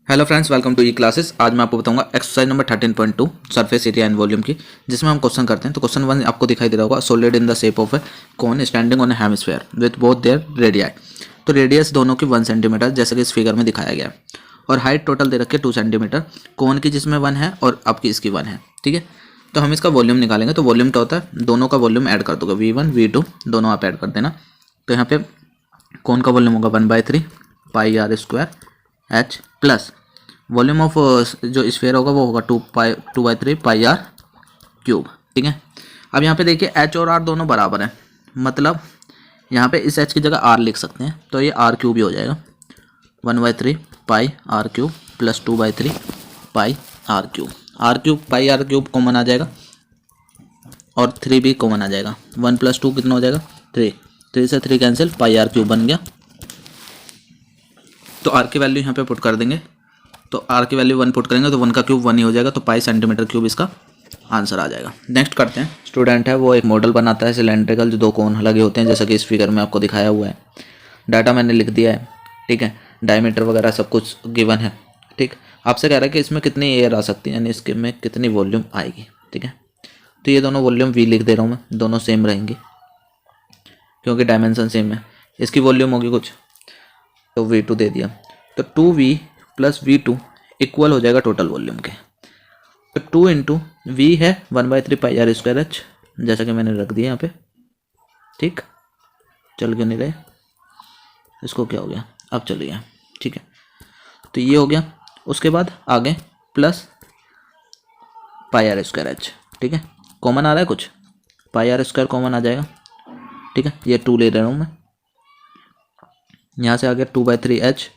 Hello friends, welcome to E classes. आज मैं आपको बताऊंगा exercise number 13.2 surface area and volume की, जिसमें हम क्वेश्चन करते हैं। तो क्वेश्चन 1 आपको दिखाई दे रहा होगा, solid in the shape of A cone standing on A hemisphere with both there radii. तो रेडियस दोनों की 1 सेंटीमीटर, जैसे कि इस फिगर में दिखाया गया है, और हाइट टोटल दे रखी है 2 सेंटीमीटर, कोन की जिसमें 1 है और आपकी इसकी 1 है। ठीक है, तो हम इसका वॉल्यूम निकालेंगे। तो वॉल्यूम क्या होता है, दोनों का वॉल्यूम ऐड कर दोगे, V1 V2 दोनों आप ऐड कर देना। तो यहाँ पे कोन का वॉल्यूम होगा 1/3 pi r square h plus volume of जो स्फीयर होगा वो होगा 2/3 पाई आर क्यूब। ठीक है, अब यहाँ पे देखिए एच और आर दोनों बराबर हैं, मतलब यहाँ पे इस एच की जगह आर लिख सकते हैं, तो ये आर क्यूब ही हो जाएगा। 1/3 pi r cube plus 2/3 pi r cube. R cube pi r cube common आ जाएगा और 3 भी कॉमन आ जाएगा। 1 + 2 कितना हो जाएगा 3, 3 से 3 कैंसिल, पाई आर क्यूब बन गया। तो आर की वैल्यू यहाँ पे पुट कर देंगे, तो आर की वैल्यू 1 पुट करेंगे तो 1 का क्यूब 1 ही हो जाएगा, तो पाई सेंटीमीटर क्यूब इसका आंसर आ जाएगा। नेक्स्ट करते हैं। स्टूडेंट है वो एक मॉडल बनाता है सिलेंड्रिकल, जो 2 कोन लगे होते हैं, जैसा कि इस फिगर में आपको दिखाया हुआ है। डाटा मैंने लिख दिया है, ठीक है, डायमीटर वगैरह सब कुछ गिवन है। ठीक, आपसे कह रहा है कि इसमें कितनी एयर आ सकती है, यानी इसके में कितनी वॉल्यूम आएगी। ठीक है, तो ये दोनों वॉल्यूम V लिख दे रहा हूँ मैं, दोनों सेम रहेंगी क्योंकि डायमेंशन सेम है। इसकी वॉल्यूम होगी कुछ, तो V2 दे दिया, तो 2V + V2 इक्वल हो जाएगा टोटल वॉल्यूम के। तो 2 × V है 1/3 पाई आर स्क्वायर एच, जैसा कि मैंने रख दिया यहाँ पे। ठीक, चल क्यों नहीं रहे, इसको क्या हो गया, अब चल गया। ठीक है, तो ये हो गया। उसके बाद आगे plus pi r square h. ठीक है, कॉमन आ रहा है कुछ, पाई आर स्क्वायर कॉमन आ जाएगा। ठीक है, ये 2 ले रहा हूँ मैं, यहाँ से आ गया 2/3 एच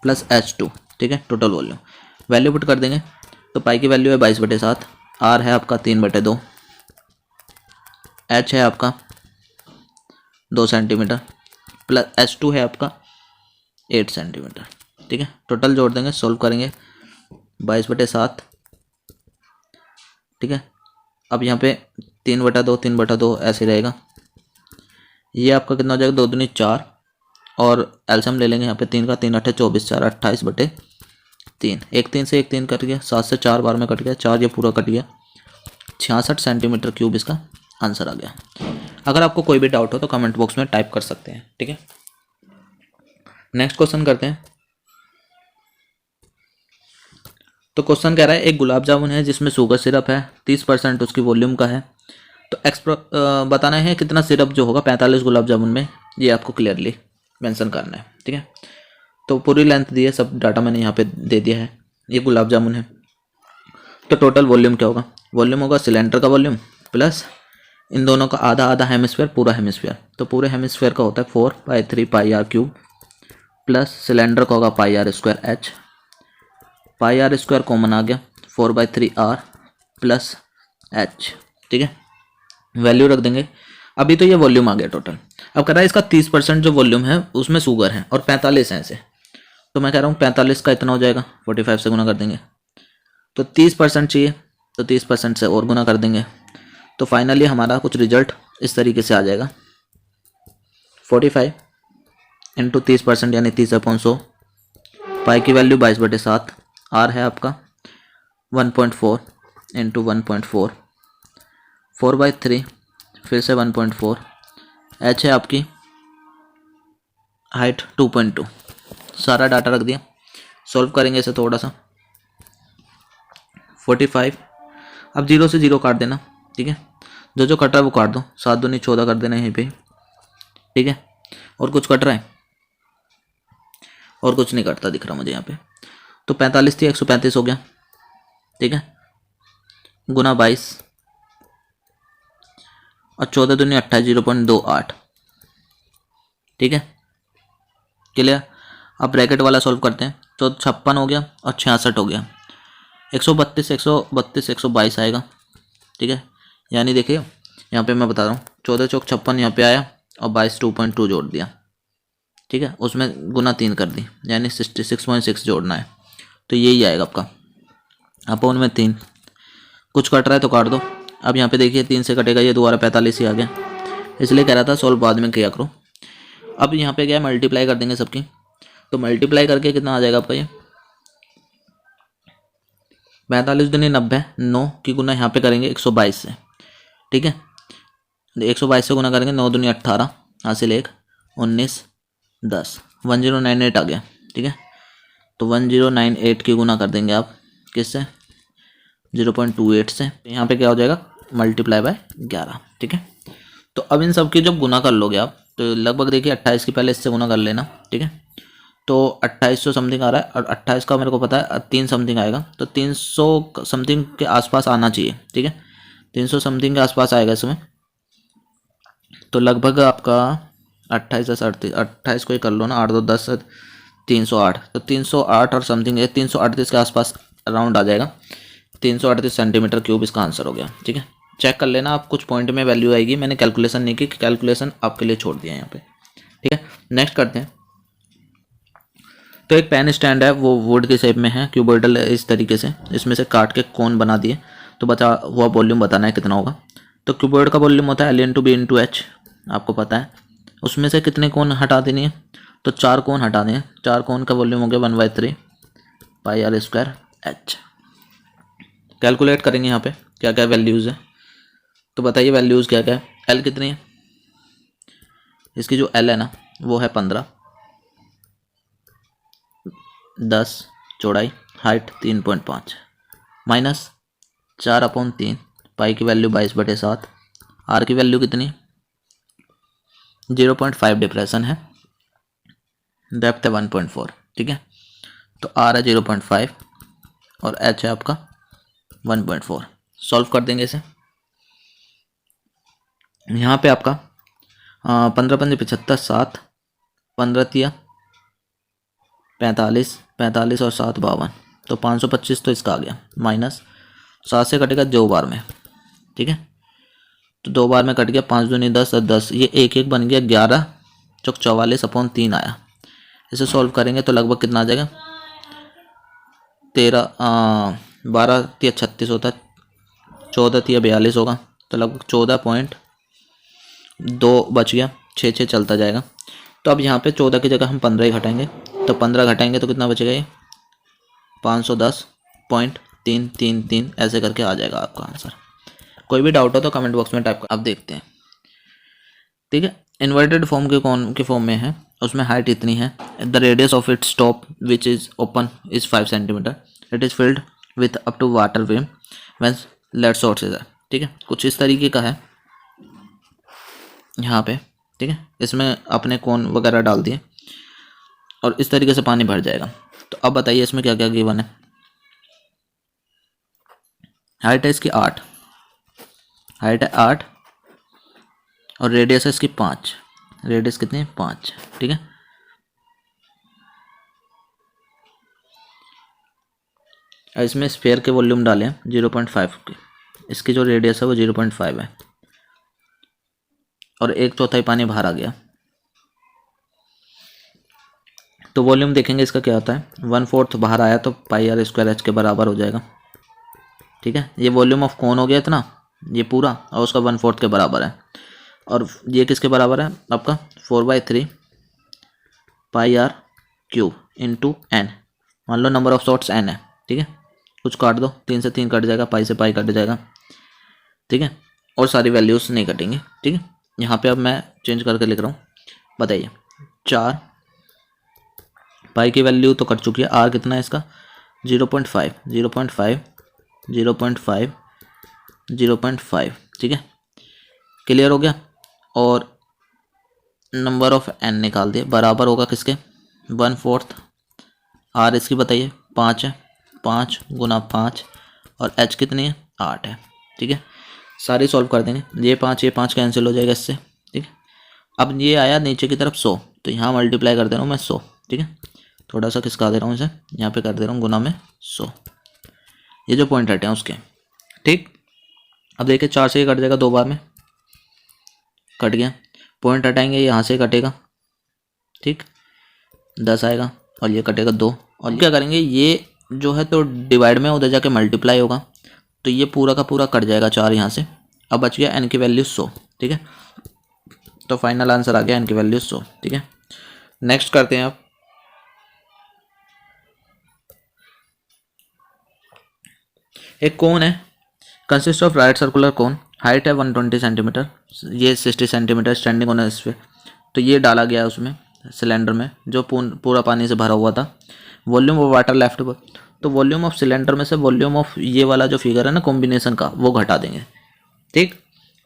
प्लस H2। ठीक है, टोटल वॉल्यूम वैल्यू पुट कर देंगे। तो पाई की वैल्यू है 22/7, आर है आपका 3/2, एच है आपका 2 सेंटीमीटर प्लस H2 है आपका 8 सेंटीमीटर। ठीक है, टोटल जोड़ देंगे, सॉल्व करेंगे। 22/7, ठीक है, अब यहाँ पे 3/2 3/2 ऐसे रहेगा। ये आपका कितना हो जाएगा, 2 दूनी 4, और एल्सियम ले लेंगे यहाँ पे 3 का, 3 8 24, 4 28/3, एक 3 से एक 3 कट गया, 7 से 4 बार में कट गया, 4 ये पूरा कट गया, 66 सेंटीमीटर क्यूब इसका आंसर आ गया। अगर आपको कोई भी डाउट हो तो कमेंट बॉक्स में टाइप कर सकते हैं। ठीक है, नेक्स्ट क्वेश्चन करते हैं। तो क्वेश्चन कह रहा है एक गुलाब जामुन है जिसमें शुगर सिरप है, 30% उसकी वॉल्यूम का है। तो बताना है कितना सिरप जो होगा 45 गुलाब जामुन में, ये आपको क्लियरली मेंशन करना है। ठीक है, तो पूरी लेंथ दी है, सब डाटा मैंने यहाँ पे दे दिया है। ये गुलाब जामुन है, तो टोटल वॉल्यूम क्या होगा, वॉल्यूम होगा सिलेंडर का वॉल्यूम प्लस इन दोनों का आधा आधा हेमिस्फीयर, पूरा हेमिस्फीयर। तो पूरे हेमिस्फीयर का होता है 4/3 pi r cube plus cylinder का होगा pi r square h. Pi r square common आ गया, 4/3 आर प्लस एच। ठीक है, वैल्यू रख देंगे। अभी तो ये वॉल्यूम आ गया टोटल। अब कह रहा है इसका 30% जो वॉल्यूम है उसमें शुगर है और 45 है ऐसे, तो मैं कह रहा हूँ 45 का इतना हो जाएगा, 45 से गुना कर देंगे। तो 30% चाहिए, तो 30% से और गुना कर देंगे। तो फाइनली हमारा कुछ रिजल्ट इस तरीके से आ जाएगा, 45 × 30% यानी 30/100। पाई की वैल्यू 22/7, आर है आपका 1.4 × 1.4, 4/3 फिर से 1.4, एच है आपकी हाइट 2.2। सारा डाटा रख दिया, सॉल्व करेंगे इसे थोड़ा सा। 45, अब 0 से 0 काट देना। ठीक है, जो जो कट रहा है वो काट दो, 7 दूनी 14 कर देना यहीं पे। ठीक है, और कुछ कट रहा है, और कुछ नहीं कटता दिख रहा मुझे यहाँ पे। तो 45 थी, 135 हो गया। ठीक है, गुना 22 और 14 दूनी 28, 0.28। ठीक है, क्लियर। अब ब्रैकेट वाला सॉल्व करते हैं। तो 56 हो गया और 66 हो गया, 132 132 122 आएगा। ठीक है, यानी देखिए यहाँ पे मैं बता रहा हूँ, 14 चौक 56 यहाँ पे आया और 22 2.2 जोड़ दिया। ठीक है, उसमें गुना 3 कर दी, यानी 66.6 जोड़ना है, तो यही आएगा आपका। अपन में 3 कुछ कट रहा है तो काट दो। अब यहाँ पे देखिए 3 से कटेगा, ये दोबारा 45 ही आ गया, इसलिए कह रहा था सॉल्व बाद में किया करो। अब यहाँ पे क्या है, मल्टीप्लाई कर देंगे सबकी। तो मल्टीप्लाई करके कितना आ जाएगा आपका, ये 45 दूनी 90, 9 की गुना यहाँ पे करेंगे 122 से, ठीक है। 122 से गुना करेंगे, 9 दूनी 18, हासिल 1, 19, 10, 1098 आ गया, ठीक है। तो 1098 की गुना कर देंगे आप किससे, 0.28 से। यहाँ पे क्या हो जाएगा, मल्टीप्लाई बाय 11, ठीक है। तो अब इन सब की जब गुना कर लोगे आप, तो लगभग देखिए 28 की पहले इससे गुना कर लेना, ठीक है। तो 2800 समथिंग आ रहा है, और 28 का मेरे को पता है 3 समथिंग आएगा, तो 300 समथिंग के आसपास आना चाहिए, ठीक है। 300 समथिंग के आसपास आएगा इसमें। तो लगभग आपका 28 10 38, 28 को ही कर लो ना, 8 2 10, 308, तो 308 और समथिंग है, 338 के आसपास अराउंड आ जाएगा। 338 सेंटीमीटर क्यूब इसका आंसर हो गया, ठीक है। चेक कर लेना आप, कुछ पॉइंट में वैल्यू आएगी, मैंने कैलकुलेशन नहीं की, कैलकुलेशन आपके लिए छोड़ दिया यहाँ पे, ठीक है। नेक्स्ट करते हैं। तो एक पेन स्टैंड है, वो वुड के शेप में है, क्यूबॉइडल है इस तरीके से, इसमें से काट के कोन बना दिए। तो बचा हुआ वॉल्यूम बताना है कितना होगा। तो क्यूबॉइड का वॉल्यूम होता है L/B/H, आपको पता है। उसमें से कितने कोन हटा देनी है, तो 4 कोन हटा दें। 4 कोन का वॉल्यूम हो गया 1/3 πr²h। कैलकुलेट करेंगे यहाँ पे क्या क्या वैल्यूज़ है, तो बताइए वैल्यूज़ क्या क्या है। एल कितनी है, इसकी जो एल है ना वो है 15, 10 चौड़ाई, हाइट 3.5, माइनस 4/3, पाई की वैल्यू 22/7, आर की वैल्यू कितनी, 0.5 डिप्रेशन है, डेप्थ है 1.4, ठीक है। तो आर है 0.5 और एच है आपका 1.4। सॉल्व कर देंगे इसे। यहाँ पे आपका 15 पंजे 75, 7 15 तिया 45, 45 और 7 52, तो 525 तो इसका आ गया, माइनस 7 से कटेगा 2 बार में, ठीक है। तो 2 बार में कट गया, 5 दूनी 10 और 10, ये एक एक बन गया 11 चौक 44/3 आया। इसे सॉल्व करेंगे तो लगभग कितना आ जाएगा, 12 तिया 36 होता है, 14 तिया 42 होगा, तो लगभग 14.2 बच गया, 6 चलता जाएगा। तो अब यहाँ पे 14 की जगह हम 15 ही घटाएंगे, तो 15 घटाएंगे तो कितना बचेगा, ये 510.333 ऐसे करके आ जाएगा आपका आंसर। कोई भी डाउट हो तो कमेंट बॉक्स में टाइप कर, अब देखते हैं, ठीक है। इन्वर्टेड फॉर्म के फॉर्म में है, उसमें हाइट इतनी है, the radius of its top which is open is 5 centimetre, it is filled with up to water वेम व्हेन लेट सोर्सेज है, ठीक है। कुछ इस तरीके का है यहाँ पे, ठीक है। इसमें अपने कोन वगैरह डाल दिए और इस तरीके से पानी भर जाएगा। तो अब बताइए इसमें क्या क्या गिवन है। हाइट है इसकी 8, हाइट है 8 और रेडियस है इसकी 5, रेडियस कितनी है 5, ठीक है। इसमें स्फीयर के वॉल्यूम डालें 0.5 के, इसकी जो रेडियस है वो 0.5 है और 1/4 पानी बाहर आ गया। तो वॉल्यूम देखेंगे इसका क्या होता है, 1/4 बाहर आया तो πr² h के बराबर हो जाएगा, ठीक है। ये वॉल्यूम ऑफ कौन हो गया इतना, ये पूरा, और उसका 1/4 के बराबर है। और ये किसके बराबर है आपका, 4/3 πr³ इंटू n। मान लो नंबर ऑफ शॉट्स n है, ठीक है। कुछ काट दो, 3 से 3 कट जाएगा, पाई से पाई कट जाएगा, ठीक है। और सारी वैल्यूज़ नहीं कटेंगी, ठीक है। यहाँ पे अब मैं चेंज करके लिख रहा हूँ, बताइए 4, पाई की वैल्यू तो कट चुकी है, आर कितना है इसका 0.5, 0.5, 0.5, 0.5, ठीक है। क्लियर हो गया। और नंबर ऑफ n निकाल दिए, बराबर होगा किसके 1/4, आर इसकी बताइए 5 है, 5 गुना 5 और h कितनी है 8 है, ठीक है। सारी सॉल्व कर देंगे, ये 5 कैंसिल हो जाएगा इससे, ठीक है। अब ये आया नीचे की तरफ 100, तो यहाँ मल्टीप्लाई कर दे रहा हूँ मैं 100, ठीक है। थोड़ा सा खिसका दे रहा हूँ इसे, यहाँ पे कर दे रहा हूँ गुना में 100, ये जो पॉइंट हटे हैं उसके, ठीक। अब देखिए 4 से ये कट जाएगा, 2 बार में कट गया, पॉइंट हटाएंगे यहाँ से कटेगा, ठीक, 10 आएगा और ये कटेगा 2, और क्या करेंगे ये जो है तो डिवाइड में उधर जाके मल्टीप्लाई होगा, तो ये पूरा का पूरा कट जाएगा 4 यहाँ से। अब बच गया n की वैल्यू 100, ठीक है। तो फाइनल आंसर आ गया n की वैल्यू 100, ठीक है। नेक्स्ट करते हैं आप। एक कोन है, consist of right circular cone, height है 120 सेंटीमीटर, ये 60 सेंटीमीटर स्टैंडिंग ऑन इस पे, तो ये डाला गया है उसमें सिलेंडर में जो पूरा पानी से भरा हुआ था। वॉल्यूम ऑफ वाटर लेफ्ट, तो वॉल्यूम ऑफ सिलेंडर में से वॉल्यूम ऑफ ये वाला जो फिगर है ना कॉम्बिनेशन का, वो घटा देंगे। ठीक,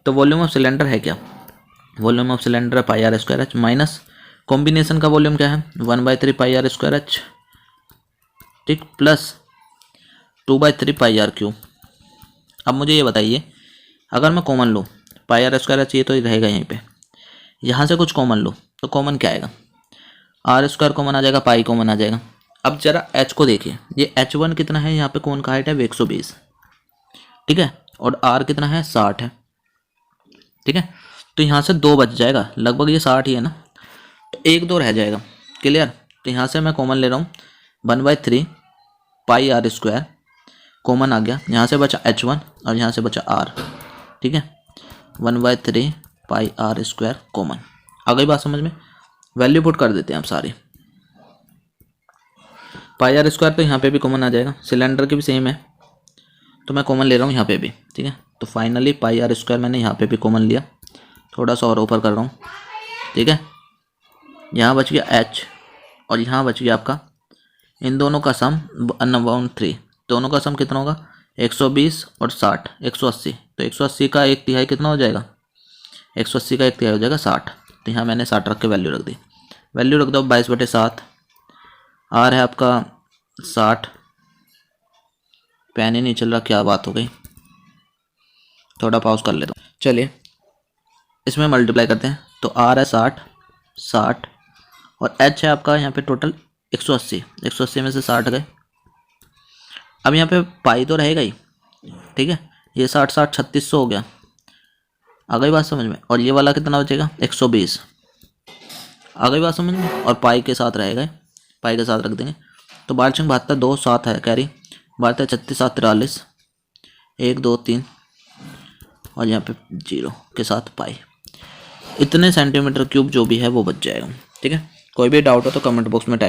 तो वॉल्यूम ऑफ सिलेंडर है क्या, वॉल्यूम ऑफ सिलेंडर है pi r square h, minus combination का वॉल्यूम क्या है 1/3 पाई आर स्क्वायर एच, ठीक, प्लस 2/3 पाई आर क्यू। अब मुझे ये बताइए, अगर मैं कॉमन लूँ पाई आर स्क्वायर एच, ये तो रहेगा यहीं पे, यहाँ से कुछ कॉमन लो तो कॉमन क्या आएगा, आर स्क्वायर कॉमन आ जाएगा, पाई कॉमन आ जाएगा। अब जरा एच को देखिए, ये H1 कितना है, यहाँ पे कौन का हाइट है 120, ठीक है, और आर कितना है 60 है, ठीक है, तो यहाँ से 2 बच जाएगा, लगभग ये 60 ही है ना, तो 1-2 रह जाएगा, क्लियर। तो यहाँ से मैं कॉमन ले रहा हूँ 1/3 पाई आर स्क्वायर, कॉमन आ गया, यहाँ से बचा H1 और यहाँ से बचा आर, ठीक है, 1/3 पाई आर स्क्वायर कॉमन। आ गई बात समझ में, वैल्यू पुट कर देते हैं हम सारी। पाई आर स्क्वायर तो यहाँ पे भी कॉमन आ जाएगा, सिलेंडर की भी सेम है, तो मैं कॉमन ले रहा हूँ यहाँ पे भी, ठीक है, तो फाइनली पाई आर स्क्वायर मैंने यहाँ पे भी कॉमन लिया, थोड़ा सा और ऊपर कर रहा हूँ, ठीक है, यहाँ बच गया H और यहाँ बच गया आपका, इन दोनों का सम 1/3, दोनों का सम कितना होगा 120 और 60, 180, तो 180 का 1/3 कितना हो जाएगा, 180 का 1/3 हो जाएगा 60, तो यहाँ मैंने 60 रख के वैल्यू रख दी, वैल्यू रख दो 22/7, आर है आपका 60, पेन ही नहीं चल रहा, क्या बात हो गई, थोड़ा पॉज कर लेता हूँ, चलिए इसमें मल्टीप्लाई करते हैं, तो आर है 60 और एच है आपका यहाँ पे टोटल 180, 180 में से 60 गए, अब यहाँ पे पाई तो रहेगा ही, ठीक है, ये 60 3600 हो गया, आ गई बात समझ में, और ये वाला कितना बचेगा 120, आ गई बात समझ में, और पाई के साथ रहेगा, पाई के साथ रख देंगे, तो 12×72 2 7 है कैरी, 12 36 7 43, 1 2 3 और यहाँ पे 0 के साथ पाई, इतने सेंटीमीटर क्यूब जो भी है वो बच जाएगा, ठीक है। कोई भी डाउट हो तो कमेंट बॉक्स में टाइप